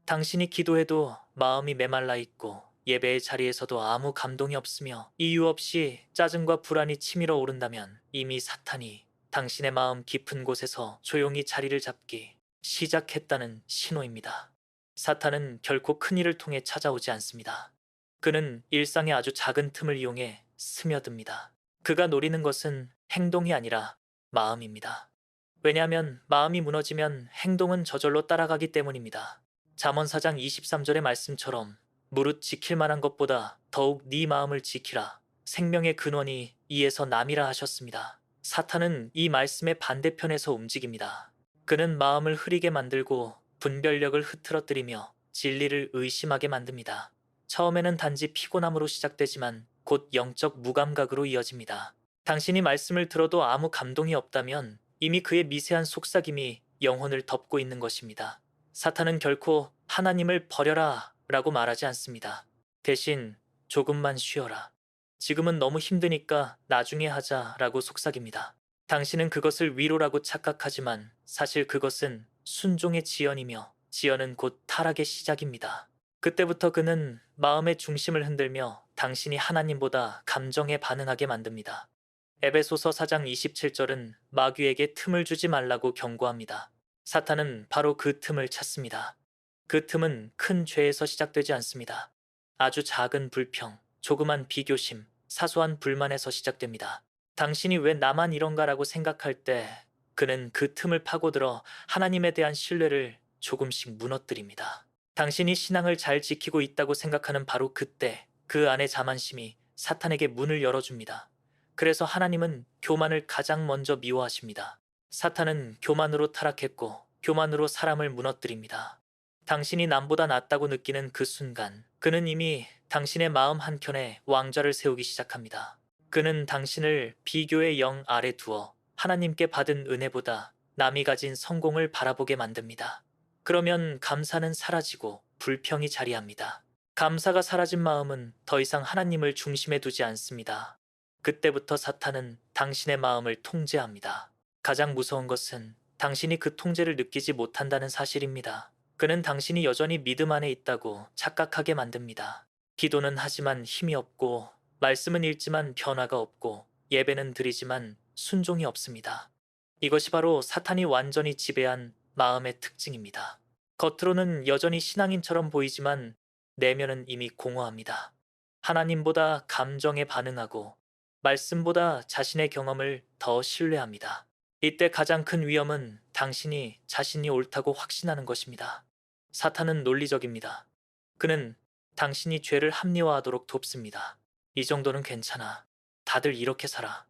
당신이 기도해도 마음이 메말라 있고 예배의 자리에서도 아무 감동이 없으며 이유 없이 짜증과 불안이 치밀어 오른다면 이미 사탄이 당신의 마음 깊은 곳에서 조용히 자리를 잡기 시작했다는 신호입니다. 사탄은 결코 큰 일을 통해 찾아오지 않습니다. 그는 일상의 아주 작은 틈을 이용해 스며듭니다. 그가 노리는 것은 행동이 아니라 마음입니다. 왜냐하면 마음이 무너지면 행동은 저절로 따라가기 때문입니다. 잠언 4장 23절의 말씀처럼 무릇 지킬 만한 것보다 더욱 네 마음을 지키라. 생명의 근원이 이에서 남이라 하셨습니다. 사탄은 이 말씀의 반대편에서 움직입니다. 그는 마음을 흐리게 만들고 분별력을 흐트러뜨리며 진리를 의심하게 만듭니다. 처음에는 단지 피곤함으로 시작되지만 곧 영적 무감각으로 이어집니다. 당신이 말씀을 들어도 아무 감동이 없다면 이미 그의 미세한 속삭임이 영혼을 덮고 있는 것입니다. 사탄은 결코 하나님을 버려라 라고 말하지 않습니다. 대신 조금만 쉬어라. 지금은 너무 힘드니까 나중에 하자 라고 속삭입니다. 당신은 그것을 위로라고 착각하지만 사실 그것은 순종의 지연이며 지연은 곧 타락의 시작입니다. 그때부터 그는 마음의 중심을 흔들며 당신이 하나님보다 감정에 반응하게 만듭니다. 에베소서 4장 27절은 마귀에게 틈을 주지 말라고 경고합니다. 사탄은 바로 그 틈을 찾습니다. 그 틈은 큰 죄에서 시작되지 않습니다. 아주 작은 불평, 조그만 비교심, 사소한 불만에서 시작됩니다. 당신이 왜 나만 이런가라고 생각할 때 그는 그 틈을 파고들어 하나님에 대한 신뢰를 조금씩 무너뜨립니다. 당신이 신앙을 잘 지키고 있다고 생각하는 바로 그때 그 안의 자만심이 사탄에게 문을 열어줍니다. 그래서 하나님은 교만을 가장 먼저 미워하십니다. 사탄은 교만으로 타락했고 교만으로 사람을 무너뜨립니다. 당신이 남보다 낫다고 느끼는 그 순간 그는 이미 당신의 마음 한켠에 왕좌를 세우기 시작합니다. 그는 당신을 비교의 영 아래 두어 하나님께 받은 은혜보다 남이 가진 성공을 바라보게 만듭니다. 그러면 감사는 사라지고 불평이 자리합니다. 감사가 사라진 마음은 더 이상 하나님을 중심에 두지 않습니다. 그때부터 사탄은 당신의 마음을 통제합니다. 가장 무서운 것은 당신이 그 통제를 느끼지 못한다는 사실입니다. 그는 당신이 여전히 믿음 안에 있다고 착각하게 만듭니다. 기도는 하지만 힘이 없고, 말씀은 읽지만 변화가 없고, 예배는 드리지만 순종이 없습니다. 이것이 바로 사탄이 완전히 지배한 마음의 특징입니다. 겉으로는 여전히 신앙인처럼 보이지만 내면은 이미 공허합니다. 하나님보다 감정에 반응하고 말씀보다 자신의 경험을 더 신뢰합니다. 이때 가장 큰 위험은 당신이 자신이 옳다고 확신하는 것입니다. 사탄은 논리적입니다. 그는 당신이 죄를 합리화하도록 돕습니다. 이 정도는 괜찮아. 다들 이렇게 살아.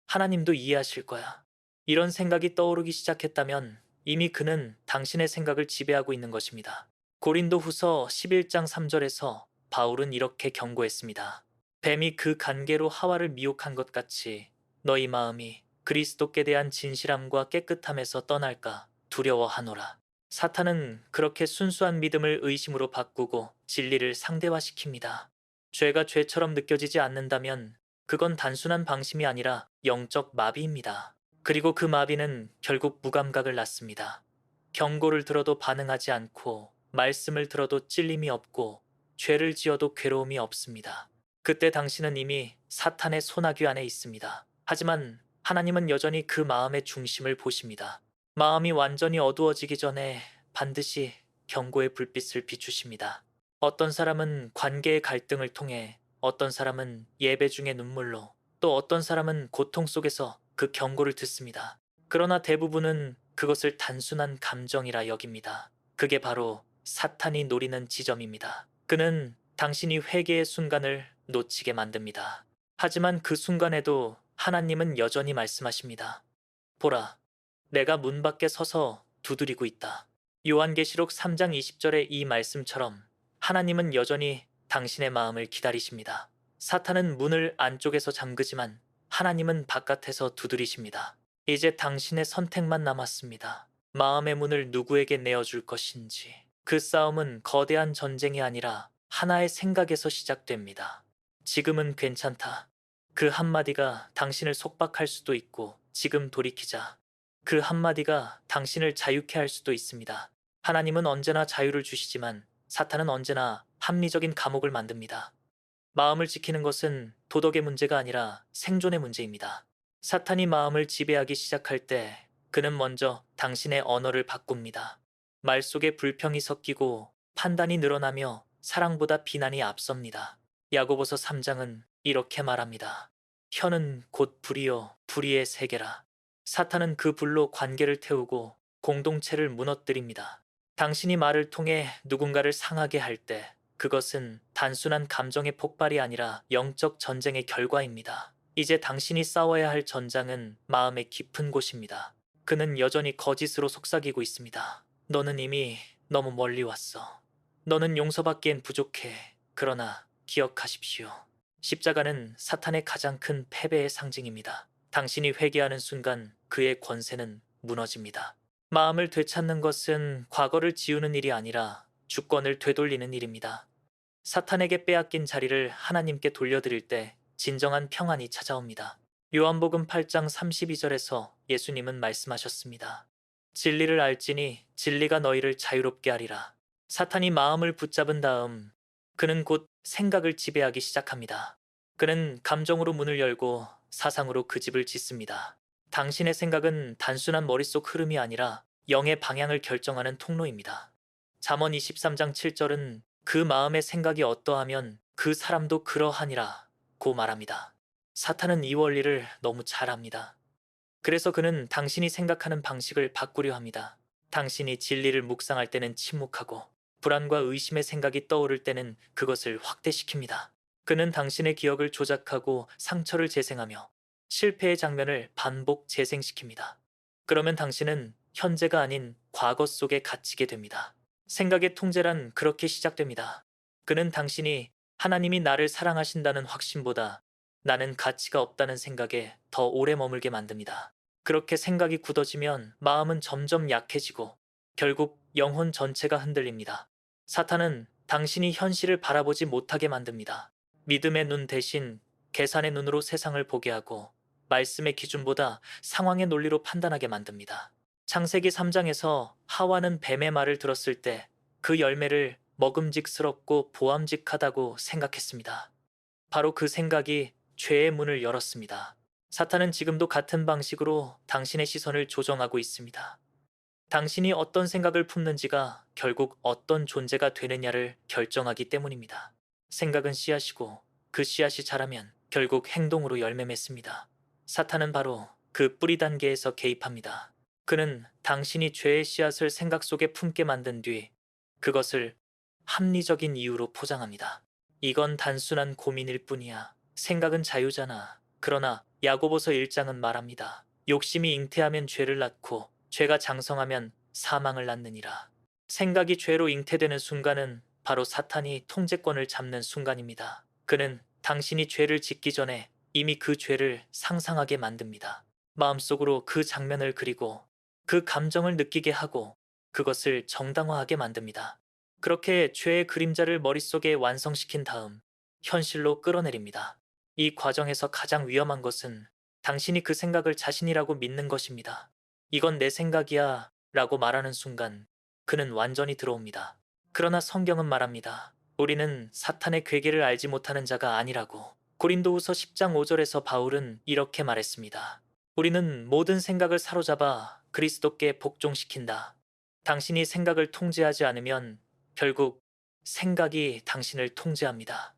하나님도 이해하실 거야. 이런 생각이 떠오르기 시작했다면 이미 그는 당신의 생각을 지배하고 있는 것입니다. 고린도 후서 11장 3절에서 바울은 이렇게 경고했습니다. 뱀이 그 간계로 하와를 미혹한 것 같이 너희 마음이 그리스도께 대한 진실함과 깨끗함에서 떠날까 두려워하노라. 사탄은 그렇게 순수한 믿음을 의심으로 바꾸고 진리를 상대화시킵니다. 죄가 죄처럼 느껴지지 않는다면 그건 단순한 방심이 아니라 영적 마비입니다. 그리고 그 마비는 결국 무감각을 낳습니다. 경고를 들어도 반응하지 않고 말씀을 들어도 찔림이 없고 죄를 지어도 괴로움이 없습니다. 그때 당신은 이미 사탄의 소나귀 안에 있습니다. 하지만 하나님은 여전히 그 마음의 중심을 보십니다. 마음이 완전히 어두워지기 전에 반드시 경고의 불빛을 비추십니다. 어떤 사람은 관계의 갈등을 통해, 어떤 사람은 예배 중의 눈물로, 또 어떤 사람은 고통 속에서 그 경고를 듣습니다. 그러나 대부분은 그것을 단순한 감정이라 여깁니다. 그게 바로 사탄이 노리는 지점입니다. 그는 당신이 회개의 순간을 놓치게 만듭니다. 하지만 그 순간에도 하나님은 여전히 말씀하십니다. 보라, 내가 문 밖에 서서 두드리고 있다. 요한계시록 3장 20절의 이 말씀처럼 하나님은 여전히 당신의 마음을 기다리십니다. 사탄은 문을 안쪽에서 잠그지만 하나님은 바깥에서 두드리십니다. 이제 당신의 선택만 남았습니다. 마음의 문을 누구에게 내어줄 것인지. 그 싸움은 거대한 전쟁이 아니라 하나의 생각에서 시작됩니다. 지금은 괜찮다. 그 한마디가 당신을 속박할 수도 있고 지금 돌이키자. 그 한마디가 당신을 자유케 할 수도 있습니다. 하나님은 언제나 자유를 주시지만 사탄은 언제나 합리적인 감옥을 만듭니다. 마음을 지키는 것은 도덕의 문제가 아니라 생존의 문제입니다. 사탄이 마음을 지배하기 시작할 때 그는 먼저 당신의 언어를 바꿉니다. 말 속에 불평이 섞이고 판단이 늘어나며 사랑보다 비난이 앞섭니다. 야고보서 3장은 이렇게 말합니다. 혀는 곧 불이요 불의의 세계라. 사탄은 그 불로 관계를 태우고 공동체를 무너뜨립니다. 당신이 말을 통해 누군가를 상하게 할 때 그것은 단순한 감정의 폭발이 아니라 영적 전쟁의 결과입니다. 이제 당신이 싸워야 할 전장은 마음의 깊은 곳입니다. 그는 여전히 거짓으로 속삭이고 있습니다. 너는 이미 너무 멀리 왔어. 너는 용서받기엔 부족해. 그러나 기억하십시오. 십자가는 사탄의 가장 큰 패배의 상징입니다. 당신이 회개하는 순간 그의 권세는 무너집니다. 마음을 되찾는 것은 과거를 지우는 일이 아니라 주권을 되돌리는 일입니다. 사탄에게 빼앗긴 자리를 하나님께 돌려드릴 때 진정한 평안이 찾아옵니다. 요한복음 8장 32절에서 예수님은 말씀하셨습니다. 진리를 알지니 진리가 너희를 자유롭게 하리라. 사탄이 마음을 붙잡은 다음 그는 곧 생각을 지배하기 시작합니다. 그는 감정으로 문을 열고 사상으로 그 집을 짓습니다. 당신의 생각은 단순한 머릿속 흐름이 아니라 영의 방향을 결정하는 통로입니다. 잠언 23장 7절은 그 마음의 생각이 어떠하면 그 사람도 그러하니라 고 말합니다. 사탄은 이 원리를 너무 잘 압니다. 그래서 그는 당신이 생각하는 방식을 바꾸려 합니다. 당신이 진리를 묵상할 때는 침묵하고 불안과 의심의 생각이 떠오를 때는 그것을 확대시킵니다. 그는 당신의 기억을 조작하고 상처를 재생하며 실패의 장면을 반복 재생시킵니다. 그러면 당신은 현재가 아닌 과거 속에 갇히게 됩니다. 생각의 통제란 그렇게 시작됩니다. 그는 당신이 하나님이 나를 사랑하신다는 확신보다 나는 가치가 없다는 생각에 더 오래 머물게 만듭니다. 그렇게 생각이 굳어지면 마음은 점점 약해지고 결국 영혼 전체가 흔들립니다. 사탄은 당신이 현실을 바라보지 못하게 만듭니다. 믿음의 눈 대신 계산의 눈으로 세상을 보게 하고 말씀의 기준보다 상황의 논리로 판단하게 만듭니다. 창세기 3장에서 하와는 뱀의 말을 들었을 때 그 열매를 먹음직스럽고 보암직하다고 생각했습니다. 바로 그 생각이 죄의 문을 열었습니다. 사탄은 지금도 같은 방식으로 당신의 시선을 조정하고 있습니다. 당신이 어떤 생각을 품는지가 결국 어떤 존재가 되느냐를 결정하기 때문입니다. 생각은 씨앗이고 그 씨앗이 자라면 결국 행동으로 열매 맺습니다. 사탄은 바로 그 뿌리 단계에서 개입합니다. 그는 당신이 죄의 씨앗을 생각 속에 품게 만든 뒤 그것을 합리적인 이유로 포장합니다. 이건 단순한 고민일 뿐이야. 생각은 자유잖아. 그러나 야고보서 1장은 말합니다. 욕심이 잉태하면 죄를 낳고 죄가 장성하면 사망을 낳느니라. 생각이 죄로 잉태되는 순간은 바로 사탄이 통제권을 잡는 순간입니다. 그는 당신이 죄를 짓기 전에 이미 그 죄를 상상하게 만듭니다. 마음속으로 그 장면을 그리고 그 감정을 느끼게 하고 그것을 정당화하게 만듭니다. 그렇게 죄의 그림자를 머릿속에 완성시킨 다음 현실로 끌어내립니다. 이 과정에서 가장 위험한 것은 당신이 그 생각을 자신이라고 믿는 것입니다. 이건 내 생각이야 라고 말하는 순간 그는 완전히 들어옵니다. 그러나 성경은 말합니다. 우리는 사탄의 괴계를 알지 못하는 자가 아니라고. 고린도후서 10장 5절에서 바울은 이렇게 말했습니다. 우리는 모든 생각을 사로잡아 그리스도께 복종시킨다. 당신이 생각을 통제하지 않으면 결국 생각이 당신을 통제합니다.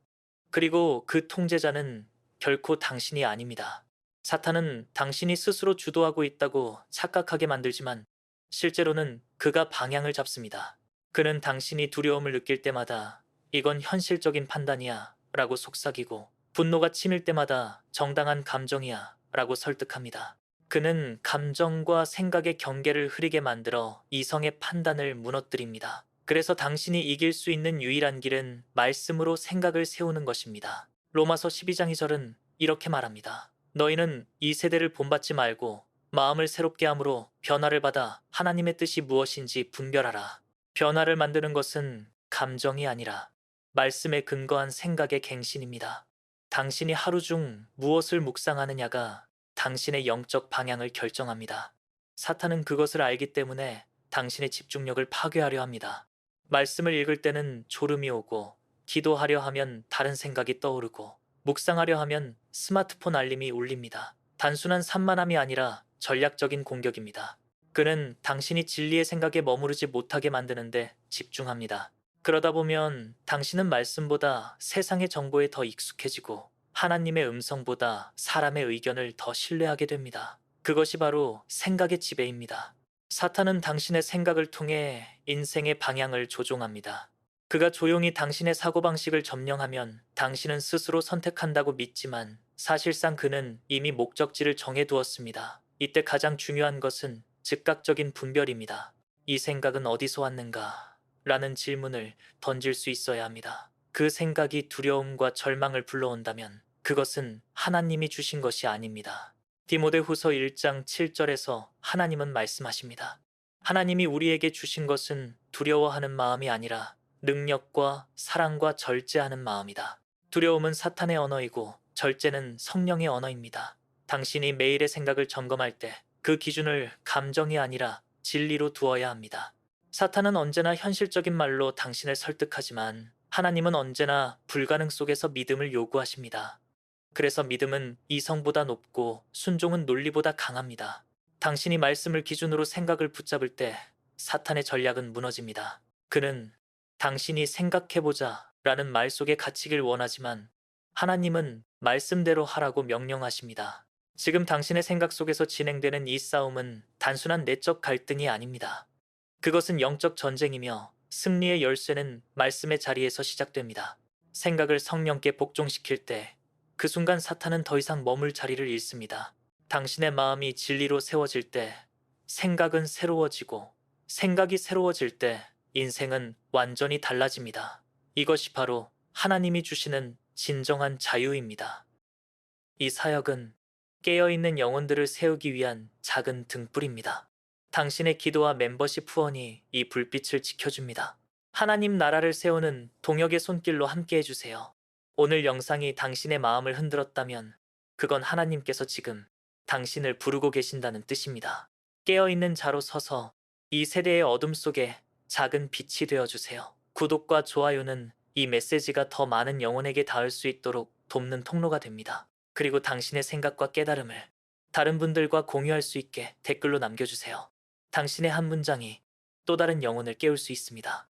그리고 그 통제자는 결코 당신이 아닙니다. 사탄은 당신이 스스로 주도하고 있다고 착각하게 만들지만 실제로는 그가 방향을 잡습니다. 그는 당신이 두려움을 느낄 때마다 이건 현실적인 판단이야 라고 속삭이고 분노가 치밀 때마다 정당한 감정이야 라고 설득합니다. 그는 감정과 생각의 경계를 흐리게 만들어 이성의 판단을 무너뜨립니다. 그래서 당신이 이길 수 있는 유일한 길은 말씀으로 생각을 세우는 것입니다. 로마서 12장 2절은 이렇게 말합니다. 너희는 이 세대를 본받지 말고 마음을 새롭게 함으로 변화를 받아 하나님의 뜻이 무엇인지 분별하라. 변화를 만드는 것은 감정이 아니라 말씀에 근거한 생각의 갱신입니다. 당신이 하루 중 무엇을 묵상하느냐가 당신의 영적 방향을 결정합니다. 사탄은 그것을 알기 때문에 당신의 집중력을 파괴하려 합니다. 말씀을 읽을 때는 졸음이 오고, 기도하려 하면 다른 생각이 떠오르고, 묵상하려 하면 스마트폰 알림이 울립니다. 단순한 산만함이 아니라 전략적인 공격입니다. 그는 당신이 진리의 생각에 머무르지 못하게 만드는데 집중합니다. 그러다 보면 당신은 말씀보다 세상의 정보에 더 익숙해지고 하나님의 음성보다 사람의 의견을 더 신뢰하게 됩니다. 그것이 바로 생각의 지배입니다. 사탄은 당신의 생각을 통해 인생의 방향을 조종합니다. 그가 조용히 당신의 사고방식을 점령하면 당신은 스스로 선택한다고 믿지만 사실상 그는 이미 목적지를 정해두었습니다. 이때 가장 중요한 것은 즉각적인 분별입니다. 이 생각은 어디서 왔는가? 라는 질문을 던질 수 있어야 합니다. 그 생각이 두려움과 절망을 불러온다면 그것은 하나님이 주신 것이 아닙니다. 디모데후서 1장 7절에서 하나님은 말씀하십니다. 하나님이 우리에게 주신 것은 두려워하는 마음이 아니라 능력과 사랑과 절제하는 마음이다. 두려움은 사탄의 언어이고 절제는 성령의 언어입니다. 당신이 매일의 생각을 점검할 때 그 기준을 감정이 아니라 진리로 두어야 합니다. 사탄은 언제나 현실적인 말로 당신을 설득하지만 하나님은 언제나 불가능 속에서 믿음을 요구하십니다. 그래서 믿음은 이성보다 높고 순종은 논리보다 강합니다. 당신이 말씀을 기준으로 생각을 붙잡을 때 사탄의 전략은 무너집니다. 그는 당신이 생각해보자 라는 말 속에 갇히길 원하지만 하나님은 말씀대로 하라고 명령하십니다. 지금 당신의 생각 속에서 진행되는 이 싸움은 단순한 내적 갈등이 아닙니다. 그것은 영적 전쟁이며 승리의 열쇠는 말씀의 자리에서 시작됩니다. 생각을 성령께 복종시킬 때 그 순간 사탄은 더 이상 머물 자리를 잃습니다. 당신의 마음이 진리로 세워질 때 생각은 새로워지고 생각이 새로워질 때 인생은 완전히 달라집니다. 이것이 바로 하나님이 주시는 진정한 자유입니다. 이 사역은 깨어있는 영혼들을 세우기 위한 작은 등불입니다. 당신의 기도와 멤버십 후원이 이 불빛을 지켜줍니다. 하나님 나라를 세우는 동역의 손길로 함께 해주세요. 오늘 영상이 당신의 마음을 흔들었다면 그건 하나님께서 지금 당신을 부르고 계신다는 뜻입니다. 깨어있는 자로 서서 이 세대의 어둠 속에 작은 빛이 되어주세요. 구독과 좋아요는 이 메시지가 더 많은 영혼에게 닿을 수 있도록 돕는 통로가 됩니다. 그리고 당신의 생각과 깨달음을 다른 분들과 공유할 수 있게 댓글로 남겨주세요. 당신의 한 문장이 또 다른 영혼을 깨울 수 있습니다.